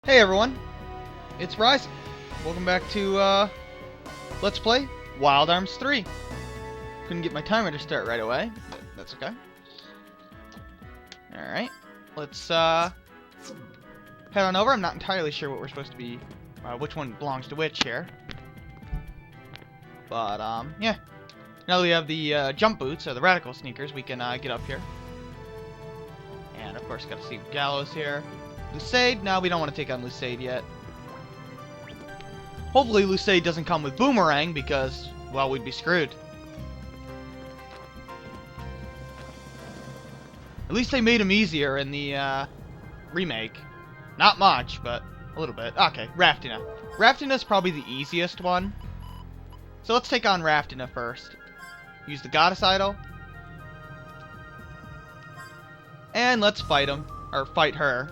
Hey everyone, it's Rise. Welcome back to Let's Play Wild Arms 3. Couldn't get my timer to start right away, but that's okay. Alright, let's head on over. I'm not entirely sure what we're supposed to be, which one belongs to which here. But yeah. Now that we have the jump boots, or the radical sneakers, we can get up here. And of course, got to see Gallows here. Luced? No, we don't want to take on Luced yet. Hopefully Luced doesn't come with Boomerang because, well, we'd be screwed. At least they made him easier in the remake. Not much, but a little bit. Okay, Raftina. Raftina's probably the easiest one. So let's take on Raftina first. Use the Goddess Idol. And let's fight him. Or fight her.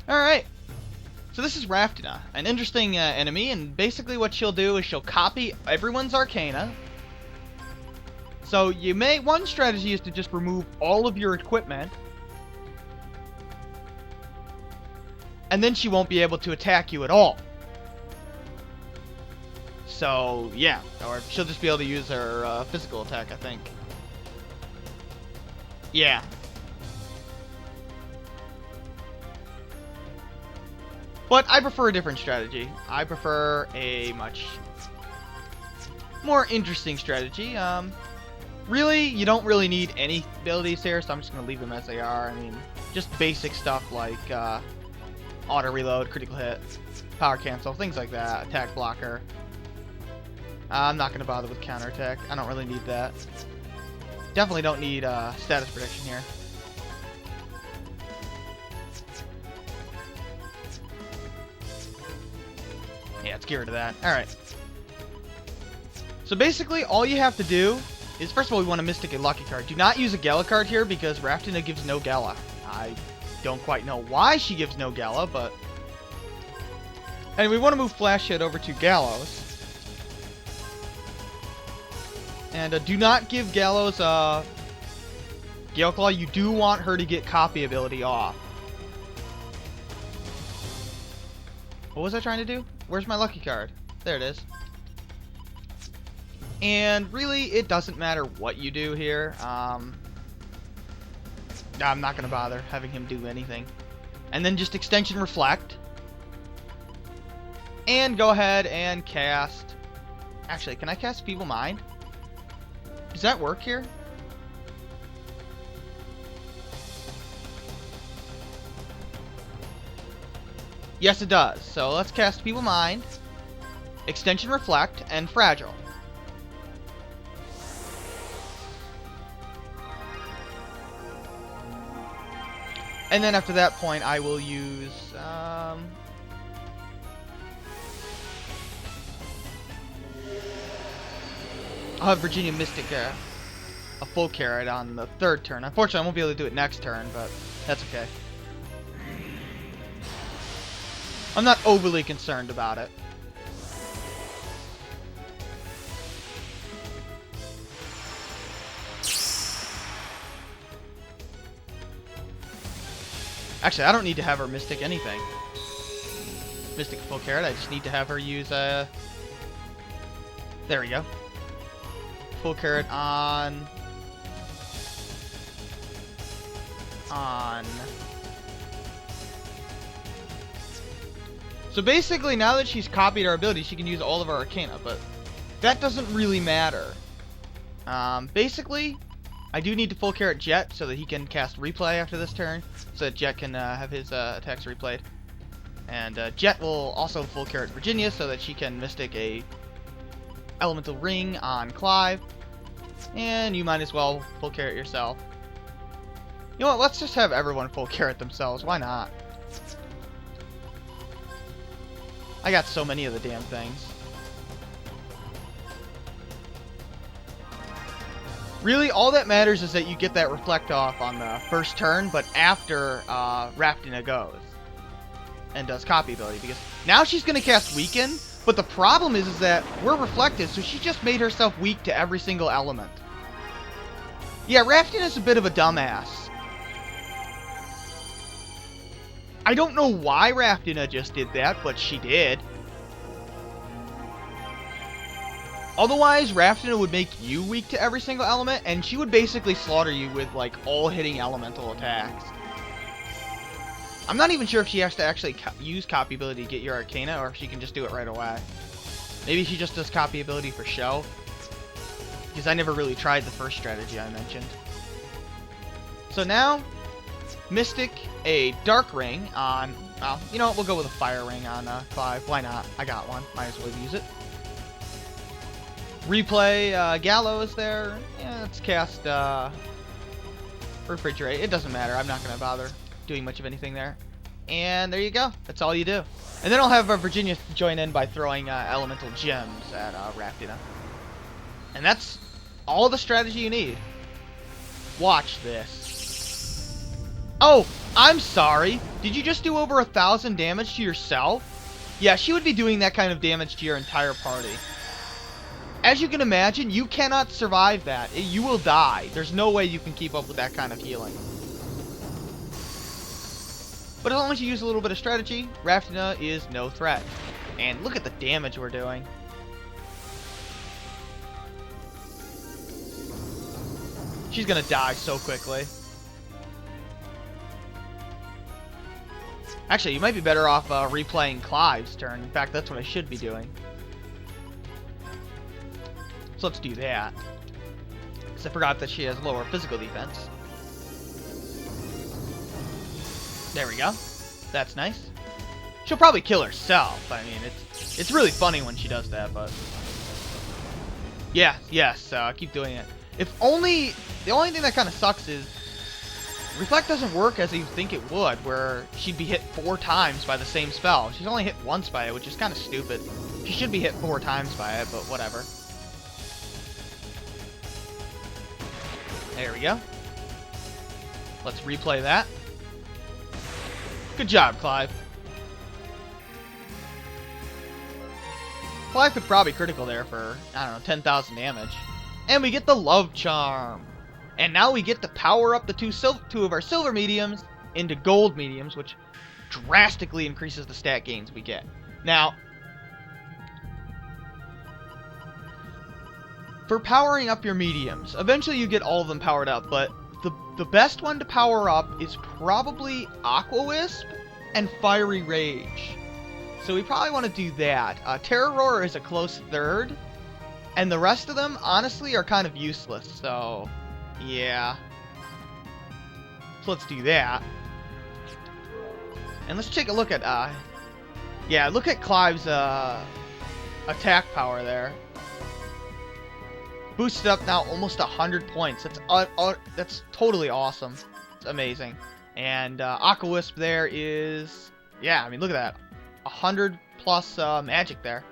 Alright, so this is Raftina, an interesting enemy, and basically what she'll do is she'll copy everyone's Arcana. So one strategy is to just remove all of your equipment, and then she won't be able to attack you at all. So, yeah, or she'll just be able to use her physical attack, I think. Yeah. But I prefer a different strategy. I prefer a much more interesting strategy. Really, you don't really need any abilities here, so I'm just going to leave them as they are. I mean, just basic stuff like auto reload, critical hit, power cancel, things like that, attack blocker. I'm not going to bother with counterattack. I don't really need that. Definitely don't need status protection here. Yeah, let's get rid of that. Alright. So basically, all you have to do is, first of all, we want to Mystic a Lucky card. Do not use a Gala card here because Raftina gives no Gala. I don't quite know why she gives no Gala, but... And we want to move Flash Hit over to Gallows. And do not give Gallows Gale Claw. You do want her to get copy ability off. What was I trying to do? Where's my lucky card? There it is. And really, it doesn't matter what you do here. I'm not going to bother having him do anything. And then just Extension Reflect. And go ahead and cast... Actually, can I cast Feeble Mind? Does that work here? Yes, it does. So let's cast Feeble Mind, Extension Reflect, and Fragile. And then after that point, I will use... I'll have Virginia Mystic a full carrot on the third turn. Unfortunately, I won't be able to do it next turn, but that's okay. I'm not overly concerned about it. Actually, I don't need to have her Mystic anything. Mystic full carrot, I just need to have her use there we go. Full carrot on... So basically, now that she's copied our ability, she can use all of our Arcana, but that doesn't really matter. Basically, I do need to full carrot Jet so that he can cast Replay after this turn, so that Jet can have his attacks replayed. And Jet will also full carrot Virginia so that she can Mystic a Elemental Ring on Clive. And you might as well full carrot yourself. You know what, let's just have everyone full carrot themselves, why not? I got so many of the damn things. Really, all that matters is that you get that Reflect off on the first turn, but after Raftina goes and does copy ability, because now she's going to cast Weaken, But the problem is that we're reflected, so she just made herself weak to every single element. Yeah, Rafton is a bit of a dumbass. I don't know why Raftina just did that, but she did. Otherwise, Raftina would make you weak to every single element, and she would basically slaughter you with, like, all hitting elemental attacks. I'm not even sure if she has to actually use copy ability to get your Arcana, or if she can just do it right away. Maybe she just does copy ability for show. Because I never really tried the first strategy I mentioned. So now, Mystic a Dark Ring on... Well, you know what? We'll go with a Fire Ring on Clive. Why not? I got one. Might as well use it. Replay Gallows there. Yeah, let's cast Refrigerate. It doesn't matter. I'm not going to bother doing much of anything there. And there you go. That's all you do. And then I'll have Virginia join in by throwing Elemental Gems at Raftina. And that's all the strategy you need. Watch this. Oh, I'm sorry. Did you just do over 1,000 damage to yourself? Yeah, she would be doing that kind of damage to your entire party. As you can imagine, you cannot survive that. You will die. There's no way you can keep up with that kind of healing. But as long as you use a little bit of strategy, Raftina is no threat. And look at the damage we're doing. She's gonna die so quickly. Actually, you might be better off replaying Clive's turn. In fact, that's what I should be doing. So let's do that. Because I forgot that she has lower physical defense. There we go. That's nice. She'll probably kill herself. I mean, it's really funny when she does that, but... Yeah, yes, keep doing it. If only... The only thing that kind of sucks is... Reflect doesn't work as you think it would, where she'd be hit 4 times by the same spell. She's only hit once by it, which is kind of stupid. She should be hit 4 times by it, but whatever. There we go. Let's replay that. Good job, Clive. Clive could probably critical there for, I don't know, 10,000 damage. And we get the Love Charm. And now we get to power up the two of our silver mediums into gold mediums, which drastically increases the stat gains we get. Now, for powering up your mediums, eventually you get all of them powered up, but the best one to power up is probably Aqua Wisp and Fiery Rage. So we probably want to do that. Terror Roar is a close third, and the rest of them, honestly, are kind of useless, so yeah. So let's do that. And let's take a look at, yeah, look at Clive's attack power there. Boosted up now almost 100 points. That's totally awesome. It's amazing. And Aqua Wisp there is, yeah, I mean, look at that. 100 plus magic there.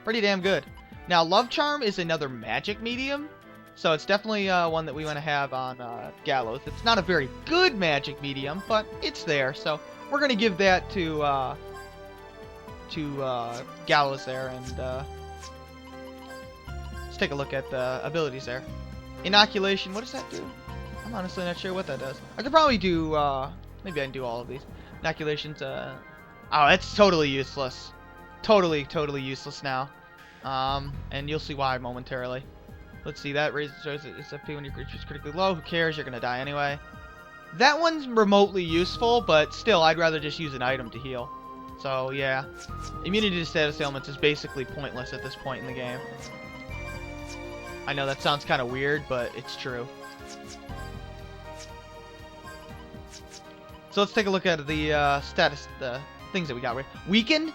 Pretty damn good. Now, Love Charm is another magic medium. So it's definitely one that we want to have on Gallows. It's not a very good magic medium, but it's there. So we're going to give that to Gallows there, and let's take a look at the abilities there. Inoculation, what does that do? I'm honestly not sure what that does. I could probably do, maybe I can do all of these. Inoculations, oh, that's totally useless. Totally useless now. And you'll see why momentarily. Let's see, that raises its FP when your creature's critically low. Who cares? You're gonna die anyway. That one's remotely useful, but still, I'd rather just use an item to heal. So, yeah. Immunity to status ailments is basically pointless at this point in the game. I know that sounds kind of weird, but it's true. So let's take a look at the status, the things that we got. Weaken,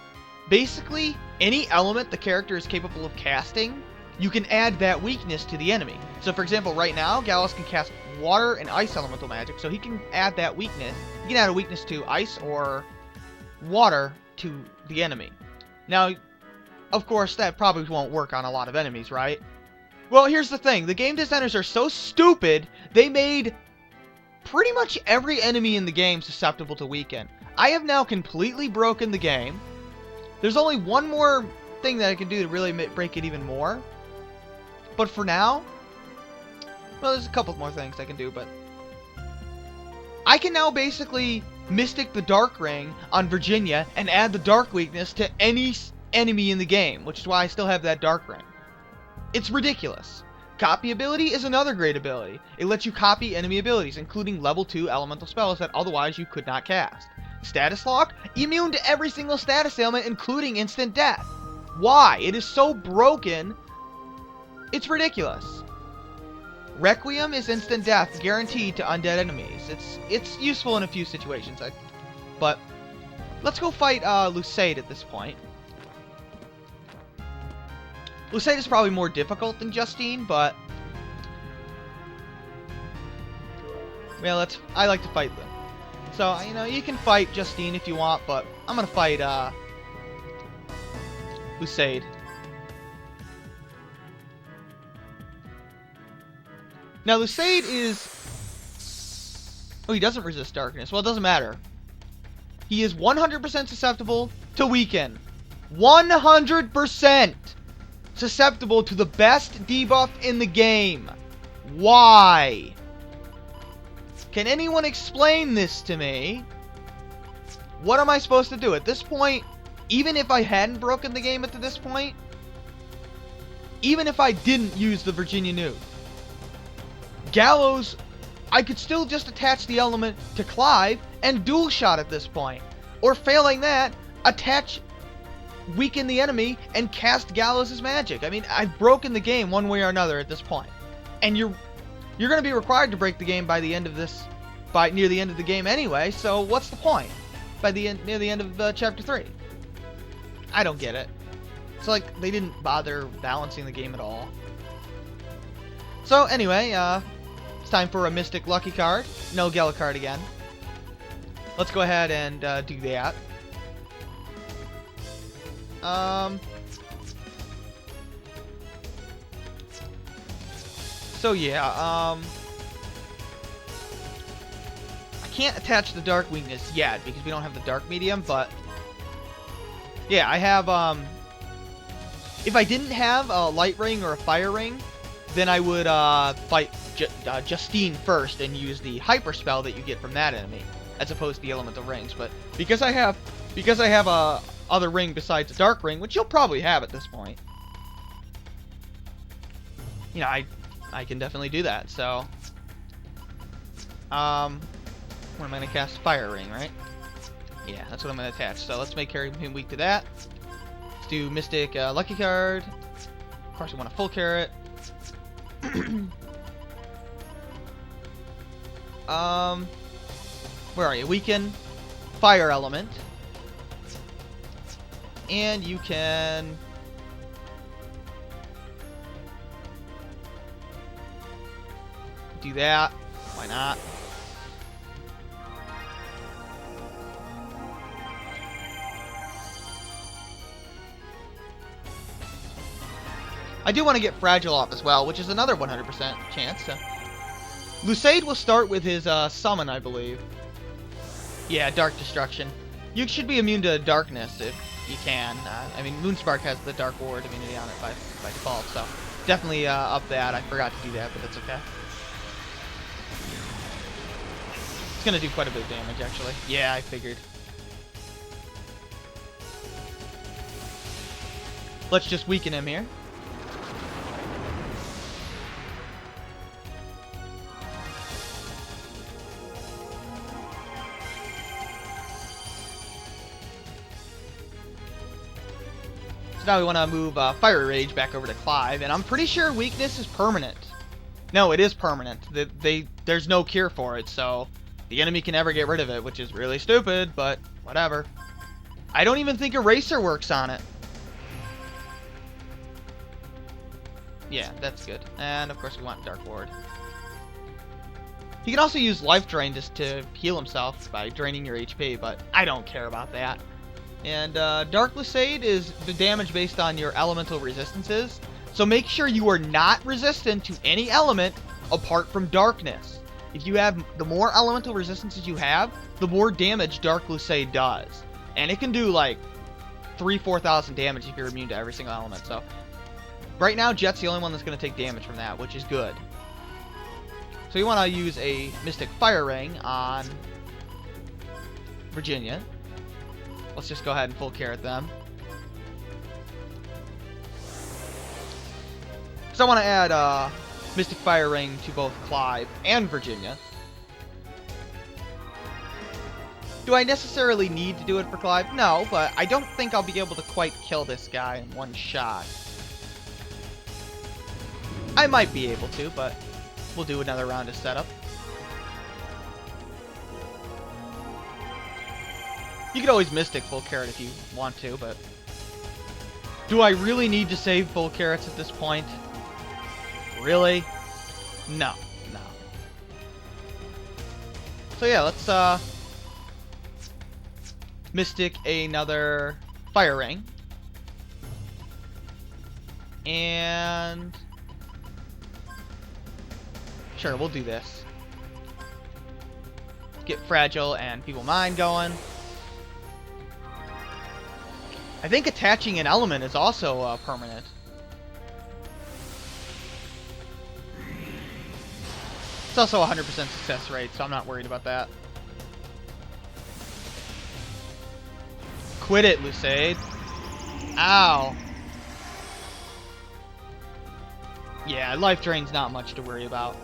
basically, any element the character is capable of casting, you can add that weakness to the enemy. So for example, right now, Gallows can cast water and ice elemental magic, so he can add that weakness. He can add a weakness to ice or water to the enemy. Now, of course, that probably won't work on a lot of enemies, right? Well, here's the thing. The game designers are so stupid, they made pretty much every enemy in the game susceptible to weaken. I have now completely broken the game. There's only one more thing that I can do to really break it even more. But for now, well, there's a couple more things I can do, but I can now basically Mystic the Dark Ring on Virginia and add the Dark Weakness to any enemy in the game, which is why I still have that Dark Ring. It's ridiculous. Copy ability is another great ability. It lets you copy enemy abilities, including level 2 elemental spells that otherwise you could not cast. Status Lock, immune to every single status ailment, including instant death. Why? It is so broken. It's ridiculous. Requiem is instant death, guaranteed to undead enemies. It's useful in a few situations, but let's go fight Luced at this point. Luced is probably more difficult than Justine, but well, I like to fight them. So, you know, you can fight Justine if you want, but I'm gonna fight Luced. Now, Luced is... Oh, he doesn't resist darkness. Well, it doesn't matter. He is 100% susceptible to weaken. 100% susceptible to the best debuff in the game. Why? Can anyone explain this to me? What am I supposed to do? At this point, even if I hadn't broken the game up to this point, even if I didn't use the Virginia Nuke, Gallows, I could still just attach the element to Clive and dual shot at this point. Or failing that, weaken the enemy and cast Gallows' magic. I mean, I've broken the game one way or another at this point. And you're going to be required to break the game by the end of this, near the end of the game anyway, so what's the point? Near the end of chapter 3. I don't get it. It's like they didn't bother balancing the game at all. So anyway, it's time for a Mystic Lucky card. No Gala card again. Let's go ahead and do that. So yeah, I can't attach the Dark Weakness yet because we don't have the Dark Medium, but yeah, I have, if I didn't have a Light Ring or a Fire Ring, then I would fight Justine first and use the Hyper Spell that you get from that enemy, as opposed to the Elemental Rings. But because I have a other ring besides the Dark Ring, which you'll probably have at this point, you know, I can definitely do that. So, what am I going to cast? Fire Ring, right? Yeah, that's what I'm going to attach. So let's make him weak to that. Let's do Mystic Lucky card. Of course, we want a full carrot. Where are you? Weaken Fire Element. And you can do that. Why not? I do want to get Fragile off as well, which is another 100% chance. Luced will start with his summon, I believe. Yeah, Dark Destruction. You should be immune to darkness if you can. I mean, Moonspark has the Dark Ward immunity on it by default, so definitely up that. I forgot to do that, but that's okay. It's going to do quite a bit of damage, actually. Yeah, I figured. Let's just weaken him here. Now we want to move Fire Rage back over to Clive, and I'm pretty sure weakness is permanent. No, it is permanent. There's no cure for it, so the enemy can never get rid of it, which is really stupid, but whatever. I don't even think Eraser works on it. Yeah, that's good. And of course we want Dark Ward. He can also use Life Drain just to heal himself by draining your HP, but I don't care about that. And Dark Luced is the damage based on your elemental resistances. So make sure you are not resistant to any element apart from darkness. If you have, the more elemental resistances you have, the more damage Dark Luced does. And it can do like 4,000 damage if you're immune to every single element. So right now, Jet's the only one that's going to take damage from that, which is good. So you want to use a Mystic Fire Ring on Virginia. Let's just go ahead and full carrot them. So I want to add Mystic Fire Ring to both Clive and Virginia. Do I necessarily need to do it for Clive? No, but I don't think I'll be able to quite kill this guy in one shot. I might be able to, but we'll do another round of setup. You could always Mystic full carrot if you want to, but do I really need to save full carrots at this point? Really? No. No. So yeah, let's Mystic another Fire Ring. And sure, we'll do this. Get Fragile and Feeble Mind going. I think attaching an element is also permanent. It's also 100% success rate, so I'm not worried about that. Quit it, Luced. Ow. Yeah, life drain's not much to worry about.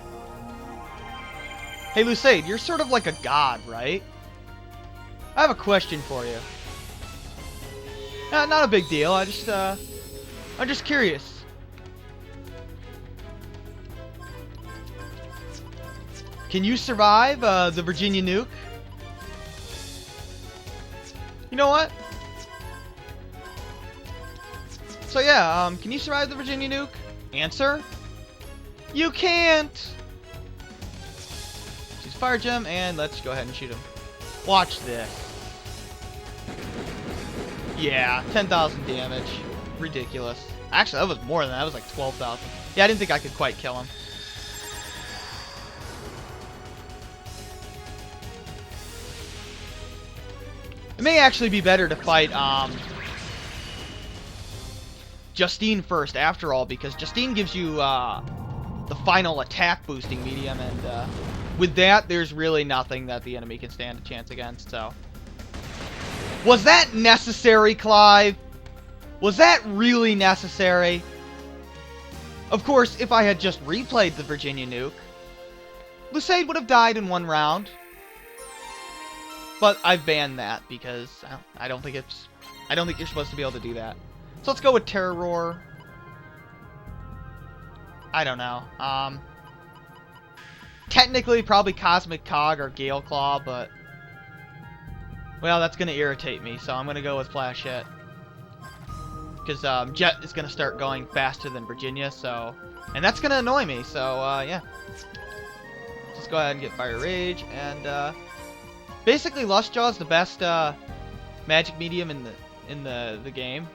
Hey, Luced, you're sort of like a god, right? I have a question for you. Not a big deal. I'm just curious. Can you survive the Virginia nuke? You know what? So yeah, can you survive the Virginia nuke? Answer: you can't. Use Fire Gem, and let's go ahead and shoot him. Watch this. Yeah, 10,000 damage. Ridiculous. Actually, that was more than that. That was like 12,000. Yeah, I didn't think I could quite kill him. It may actually be better to fight Justine first, after all, because Justine gives you the final attack boosting medium, and with that, there's really nothing that the enemy can stand a chance against, so. Was that necessary, Clive? Was that really necessary? Of course, if I had just replayed the Virginia nuke, Luced would have died in one round. But I've banned that because I don't think you're supposed to be able to do that. So let's go with Terror Roar. I don't know. Technically, probably Cosmic Cog or Gale Claw, but well, that's going to irritate me, so I'm going to go with Flash Hit. Because Jet is going to start going faster than Virginia, so. And that's going to annoy me, so yeah. Let's go ahead and get Fire Rage. And basically, Lustjaw is the best magic medium in the game.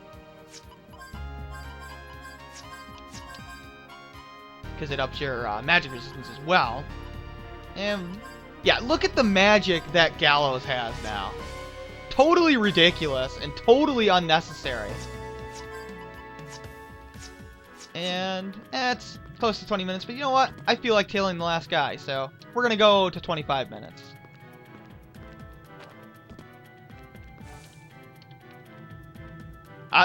Because it ups your magic resistance as well. And yeah, look at the magic that Gallows has now. Totally ridiculous and totally unnecessary. And it's close to 20 minutes, but you know what? I feel like tailing the last guy, so we're going to go to 25 minutes.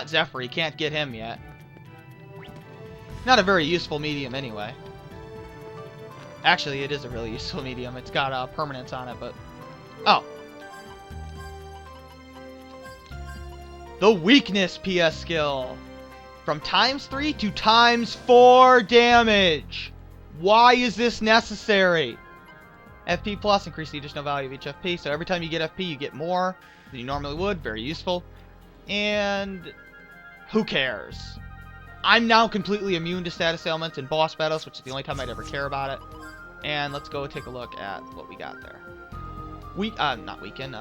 Zephyr, you can't get him yet. Not a very useful medium anyway. Actually, it is a really useful medium. It's got permanence on it, but oh. The weakness PS skill. From ×3 to ×4 damage. Why is this necessary? FP plus, increase the additional value of each FP. So every time you get FP, you get more than you normally would. Very useful. And who cares? I'm now completely immune to status ailments in boss battles, which is the only time I'd ever care about it. And let's go take a look at what we got there. Not weaken.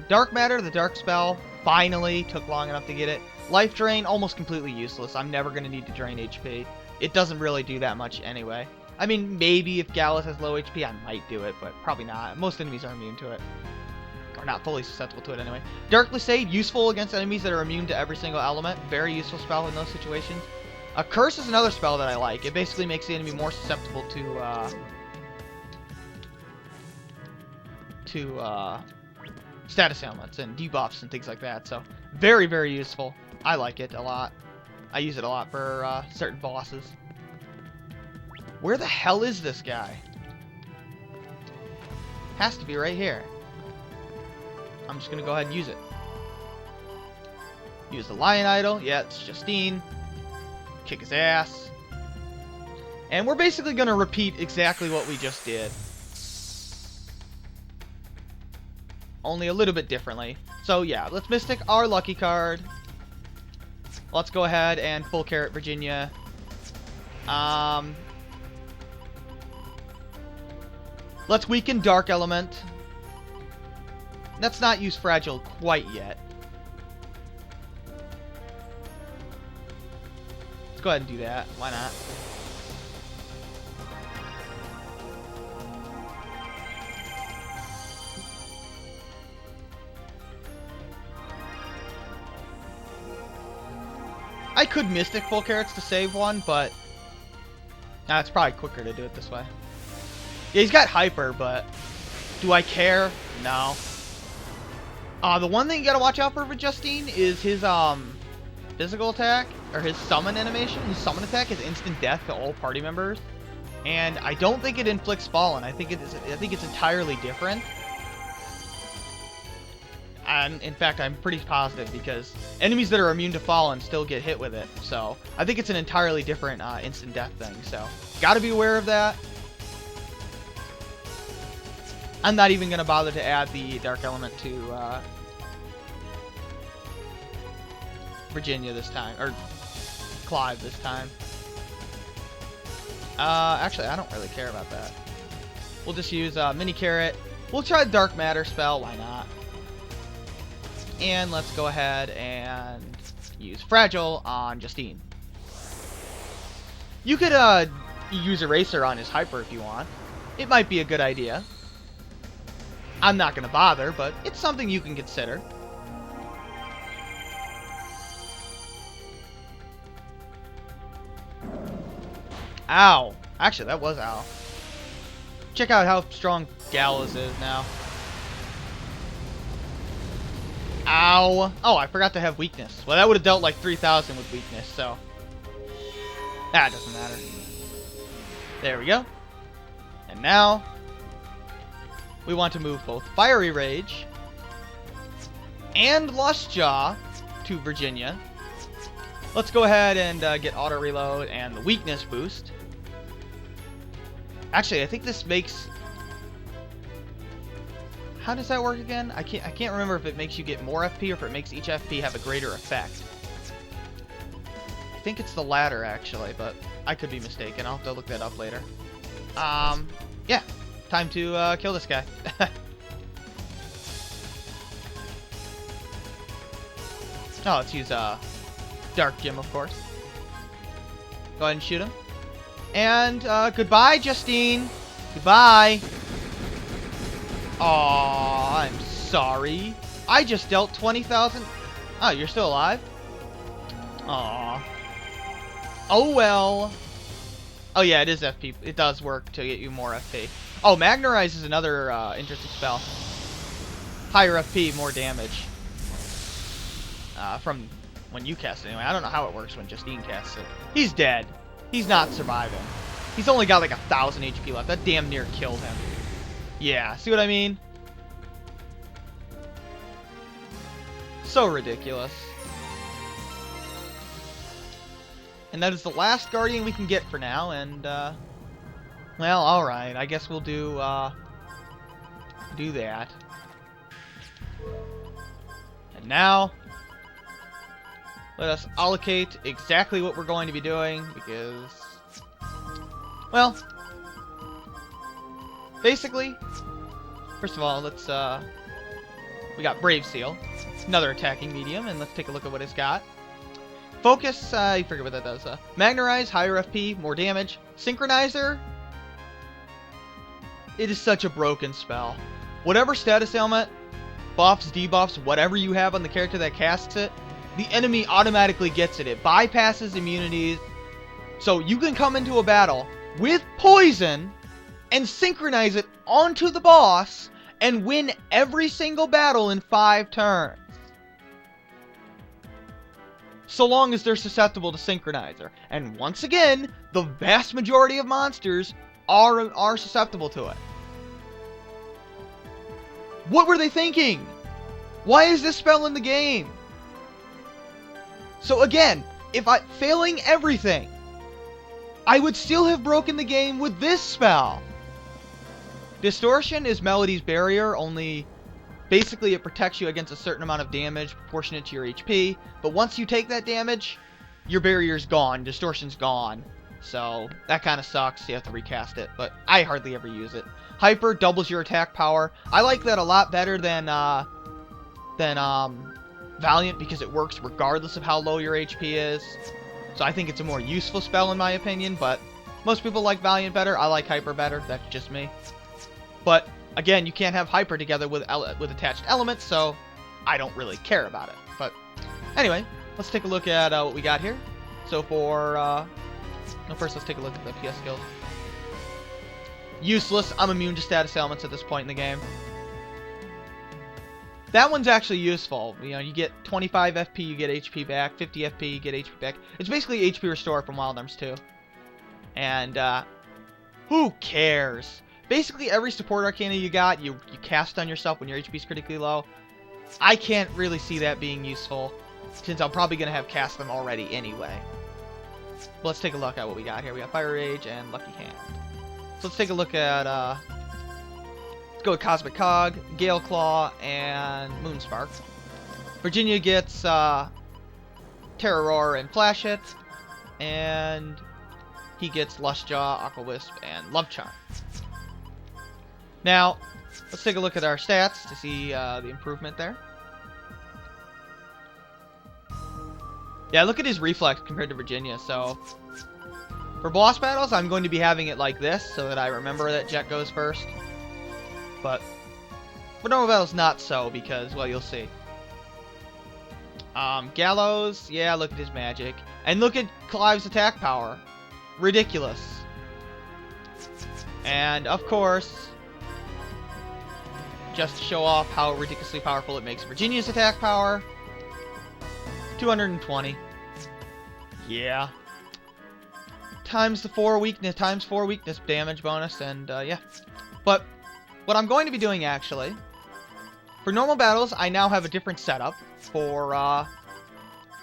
Dark Matter, the Dark Spell, finally took long enough to get it. Life Drain, almost completely useless. I'm never going to need to drain HP. It doesn't really do that much anyway. I mean, maybe if Gallus has low HP, I might do it, but probably not. Most enemies are immune to it. or not fully susceptible to it anyway. Dark Luced, useful against enemies that are immune to every single element. Very useful spell in those situations. A Curse is another spell that I like. It basically makes the enemy more susceptible to status ailments and debuffs and things like that. So very, very useful. I like it a lot. I use it a lot for certain bosses. Where the hell is this guy? Has to be right here. I'm just gonna go ahead and use it. Use the Lion Idol. Yeah, it's Justine. Kick his ass. And we're basically gonna repeat exactly what we just did. Only a little bit differently. So yeah, let's Mystic our lucky card. Let's go ahead and full carrot Virginia. Let's weaken Dark Element. Let's not use Fragile quite yet. Let's go ahead and do that. Why not? I could Mystic full carrots to save one, but it's probably quicker to do it this way. Yeah, he's got Hyper, but do I care? No. The one thing you gotta watch out for with Justine is his physical attack, or his summon animation. His summon attack is instant death to all party members, and I don't think it inflicts Fallen. I think it's entirely different. And in fact, I'm pretty positive because enemies that are immune to Fallen still get hit with it. So I think it's an entirely different instant death thing. So gotta be aware of that. I'm not even gonna bother to add the Dark Element to Virginia this time, or Clive this time. Actually, I don't really care about that. We'll just use Mini Carrot. We'll try the Dark Matter spell. Why not? And let's go ahead and use Fragile on Justine. You could use Eraser on his Hyper if you want. It might be a good idea. I'm not going to bother, but it's something you can consider. Ow. Actually, that was ow. Check out how strong Gallows is now. Ow. Oh, I forgot to have weakness. Well, that would have dealt like 3,000 with weakness, so that doesn't matter. There we go. And now we want to move both Fiery Rage and Lustjaw to Virginia. Let's go ahead and get auto reload and the weakness boost. Actually, I think this makes... How does that work again? I can't remember if it makes you get more FP or if it makes each FP have a greater effect. I think it's the latter, actually, but I could be mistaken. I'll have to look that up later. Yeah. Time to kill this guy. Oh, let's use Dark Gym, of course. Go ahead and shoot him. And goodbye, Justine. Goodbye. Aw, I'm sorry. I just dealt 20,000. Oh, you're still alive? Aw. Oh well. Oh yeah, it is FP. It does work to get you more FP. Oh, Magnarize is another interesting spell. Higher FP, more damage. From when you cast it anyway. I don't know how it works when Justine casts it. He's dead. He's not surviving. He's only got like 1,000 HP left. That damn near killed him. Yeah, see what I mean? So ridiculous. And that is the last Guardian we can get for now, and, well, alright. I guess we'll do that. And now, let us allocate exactly what we're going to be doing, because, well, basically, first of all, let's, we got Brave Seal, another attacking medium, and let's take a look at what it's got. Focus, I forget what that does. Magnarize, higher FP, more damage. Synchronizer, it is such a broken spell. Whatever status ailment buffs, debuffs, whatever you have on the character that casts it, the enemy automatically gets it. It bypasses immunities. So you can come into a battle with poison and synchronize it onto the boss and win every single battle in 5 turns. So long as they're susceptible to synchronizer. And once again, the vast majority of monsters are susceptible to it. What were they thinking? Why is this spell in the game? So again, failing everything, I would still have broken the game with this spell. Distortion is Melody's barrier, only basically it protects you against a certain amount of damage proportionate to your HP, but once you take that damage, your barrier's gone, distortion's gone. So that kind of sucks, you have to recast it, but I hardly ever use it. Hyper doubles your attack power. I like that a lot better than Valiant because it works regardless of how low your HP is. So I think it's a more useful spell in my opinion, but most people like Valiant better. I like Hyper better, that's just me. But again, you can't have Hyper together with attached elements, so I don't really care about it. But anyway, let's take a look at what we got here. So for first let's take a look at the PS skills. Useless. I'm immune to status ailments at this point in the game. That one's actually useful. You know, you get 25 FP, you get HP back. 50 FP, you get HP back. It's basically HP restore from Wild Arms 2. And who cares? Basically, every support arcana you got, you cast on yourself when your HP is critically low. I can't really see that being useful, since I'm probably going to have cast them already anyway. But let's take a look at what we got here. We got Fire Rage and Lucky Hand. So let's take a look at, let's go with Cosmic Cog, Gale Claw, and Moonspark. Virginia gets Terror Roar and Flash Hit, and he gets Lush Jaw, Aqua Wisp, and Love Charm. Now, let's take a look at our stats to see the improvement there. Yeah, look at his reflex compared to Virginia. So, for boss battles, I'm going to be having it like this so that I remember that Jet goes first. But for normal battles, not so because, well, you'll see. Gallows, yeah, look at his magic. And look at Clive's attack power. Ridiculous. And, of course, just to show off how ridiculously powerful it makes Virginia's attack power, 220. Yeah. Times 4 weakness damage bonus, and yeah. But what I'm going to be doing actually, for normal battles, I now have a different setup. For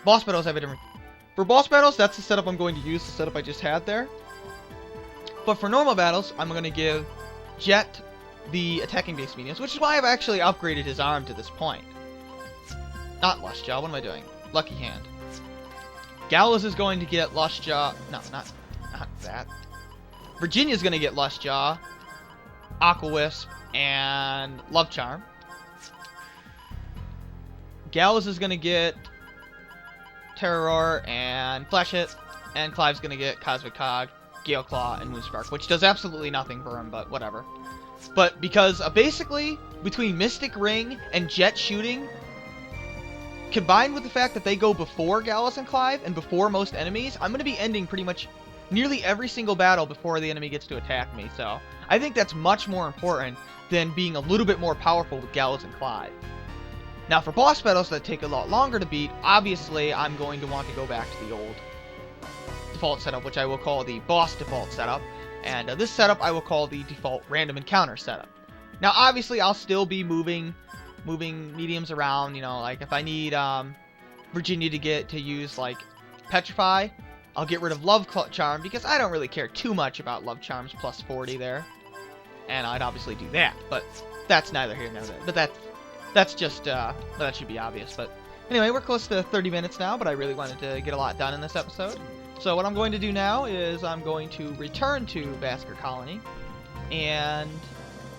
boss battles, I have a different. For boss battles, that's the setup I'm going to use, the setup I just had there. But for normal battles, I'm going to give Jet the attacking base mediums, which is why I've actually upgraded his arm to this point. Not Lush Jaw, what am I doing? Lucky Hand. Gallows is going to get Lush Jaw. No, not that. Virginia's going to get Lush Jaw, Aqua Wisp, and Love Charm. Gallows is going to get Terror and Flash Hit, and Clive's going to get Cosmic Cog, Gale Claw, and Moonspark, which does absolutely nothing for him, but whatever. But because basically, between Mystic Ring and Jet shooting, combined with the fact that they go before Gallows and Clive and before most enemies, I'm going to be ending pretty much nearly every single battle before the enemy gets to attack me. So I think that's much more important than being a little bit more powerful with Gallows and Clive. Now for boss battles that take a lot longer to beat, obviously I'm going to want to go back to the old default setup, which I will call the boss default setup. And this setup I will call the default random encounter setup. Now obviously I'll still be moving mediums around, you know, like if I need Virginia to use like Petrify, I'll get rid of Love Charm because I don't really care too much about Love Charm's plus 40 there. And I'd obviously do that, but that's neither here nor there. But that's just that should be obvious. But anyway, we're close to 30 minutes now, but I really wanted to get a lot done in this episode. So what I'm going to do now is I'm going to return to Basker Colony, and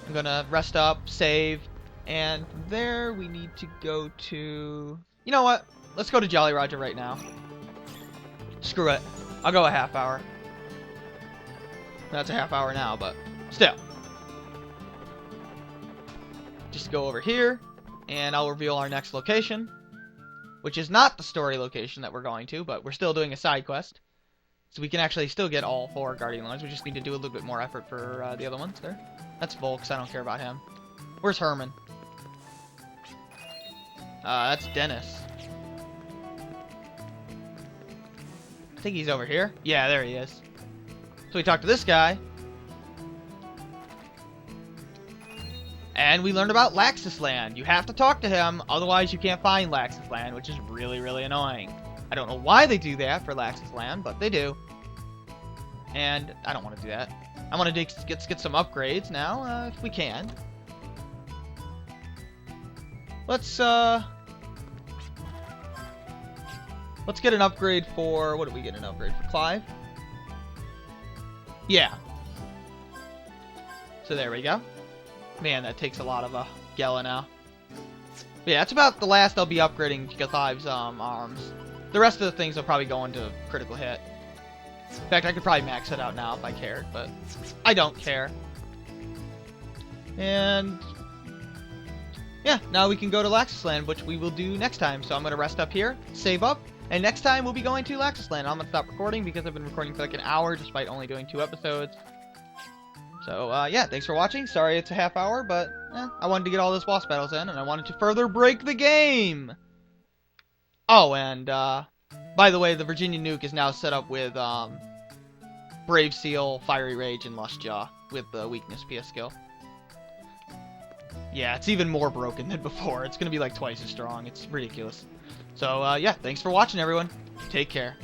I'm going to rest up, save, and from there we need to go to... You know what? Let's go to Jolly Roger right now. Screw it. I'll go a half hour. That's a half hour now, but still. Just go over here. and I'll reveal our next location, which is not the story location that we're going to, but we're still doing a side quest. So we can actually still get all 4 Guardian Lines. We just need to do a little bit more effort for the other ones there. That's Volks. I don't care about him. Where's Herman? That's Dennis. I think he's over here. Yeah, there he is. So we talked to this guy. And we learned about Laxus Land. You have to talk to him, otherwise you can't find Laxus Land, which is really, really annoying. I don't know why they do that for Laxus Land, but they do. And I don't want to do that. I want to get some upgrades now, if we can. Let's get an upgrade for... What do we get an upgrade for? Clive? Yeah. So there we go. Man, that takes a lot of Gela now. But yeah, that's about the last I'll be upgrading Clive's arms. The rest of the things will probably go into critical hit. In fact, I could probably max it out now if I cared, but I don't care. And yeah, now we can go to Laxus Land, which we will do next time. So I'm going to rest up here, save up, and next time we'll be going to Laxus Land. I'm going to stop recording because I've been recording for like an hour despite only doing 2 episodes. So yeah, thanks for watching. Sorry it's a half hour, but I wanted to get all those boss battles in, and I wanted to further break the game. Oh, and by the way, the Virginia Nuke is now set up with Brave Seal, Fiery Rage, and Lust Jaw with the weakness PS skill. Yeah, it's even more broken than before. It's going to be like twice as strong. It's ridiculous. So yeah, thanks for watching, everyone. Take care.